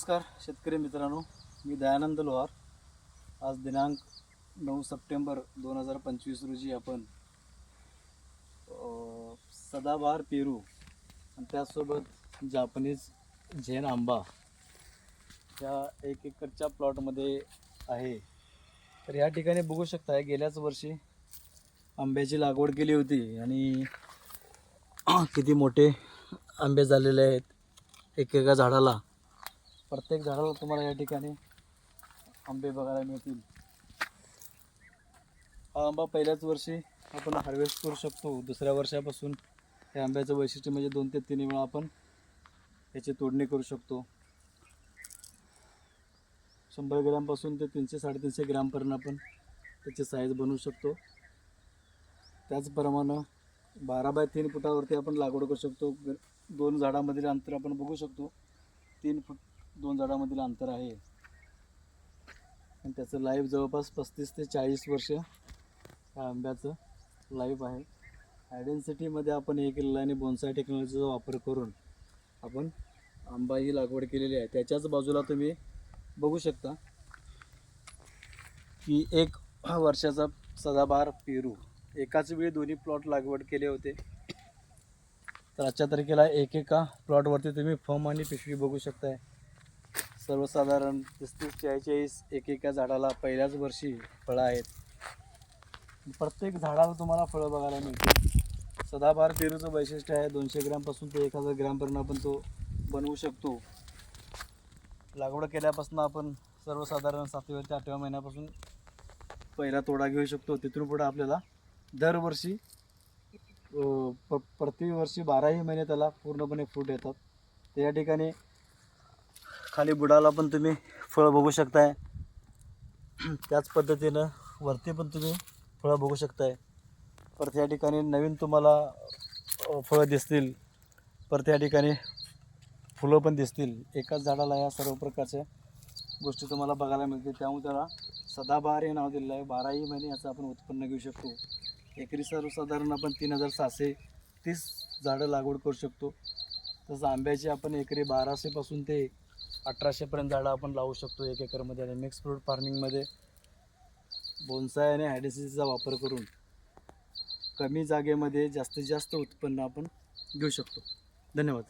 नमस्कार शेतकरी मित्रांनो, मी दयानंद लोहार. आज दिनांक 9 सप्टेंबर 2025 रोजी आपण सदाबहार पेरू आणि त्यासोबत जापनीज झेन आंबा या 1 एकरच्या प्लॉटमध्ये आहे. तर या ठिकाणी बघू शकता, गेल्याच वर्षी आंब्याची लागवड केली होती आणि किती मोठे आंबे झालेले आहेत. एकेका झाडाला, प्रत्येक झाडाला तुम्हाला या ठिकाणी आंबे बघायला मिळतील. हा आंबा पहिल्याच वर्षी आपण हार्वेस्ट करू शकतो. दुसऱ्या वर्षापासून या आंब्याचं वैशिष्ट्य म्हणजे 2 ते 3 वेळा आपण याची तोडणी करू शकतो. 100 ग्रॅमपासून ते 300-350 ग्रॅमपर्यंत आपण त्याची साईज बनवू शकतो. त्याचप्रमाणे 12 बाय 3 फुटावरती आपण लागवड करू शकतो. 2 झाडामधील अंतर आपण बघू शकतो. 3 फूट 2 झाडामधील अंतर आहे आणि त्याचं लाईफ जवळपास 35 ते 40 वर्ष या आंब्याचं लाईफ आहे. आयडेन्सिटीमध्ये आपण हे केलेलं आहे आणि बोन्साय टेक्नॉलॉजीचा वापर करून आपण आंबा ही लागवड केलेली आहे. त्याच्याच बाजूला तुम्ही बघू शकता की 1 वर्षाचा सदाबहार पेरू, एकाच वेळी दोन्ही प्लॉट लागवड केले होते. तर आजच्या तारखेला एकेका प्लॉटवरती तुम्ही फॉर्म आणि पिशवी बघू शकताय. सर्वसाधारण 30-40 एकेका झाडाला पहिल्याच वर्षी फळं आहेत. प्रत्येक झाडाला तुम्हाला फळं बघायला मिळतील. सदाबहार पेरूचं वैशिष्ट्य आहे 200 ग्रॅमपासून ते 1000 ग्रॅमपर्यंत आपण तो बनवू शकतो. लागवड केल्यापासून आपण सर्वसाधारण 7व्या ते 8व्या महिन्यापासून पहिला तोडा घेऊ शकतो. तिथून पुढे आपल्याला दरवर्षी प्रतिवर्षी 12ही महिने त्याला पूर्णपणे फ्रूट येतात. तर या ठिकाणी खाली बुडाला पण तुम्ही फळं बघू शकताय. त्याच पद्धतीनं वरती पण तुम्ही फळं बघू शकताय. परत या ठिकाणी नवीन तुम्हाला फळं दिसतील. परत या ठिकाणी फुलं पण दिसतील. एकाच झाडाला या सर्व प्रकारच्या गोष्टी तुम्हाला बघायला मिळतील. त्यामुळे त्याला सदाबहार हे नाव दिलेलं आहे. 12ही महिने याचं आपण उत्पन्न घेऊ शकतो. एकरी सर्वसाधारण आपण 3730 झाडं लागवड करू शकतो. तसं आंब्याची आपण एकरी 1200 ते 1800पर्यंत झाडं आपण लावू शकतो 1 एकरमध्ये. आणि मिक्स फ्रूट फार्मिंगमध्ये बोन्साय आणि हायडेन्सिटीचा वापर करून कमी जागेमध्ये जास्तीत जास्त उत्पन्न आपण घेऊ शकतो. धन्यवाद.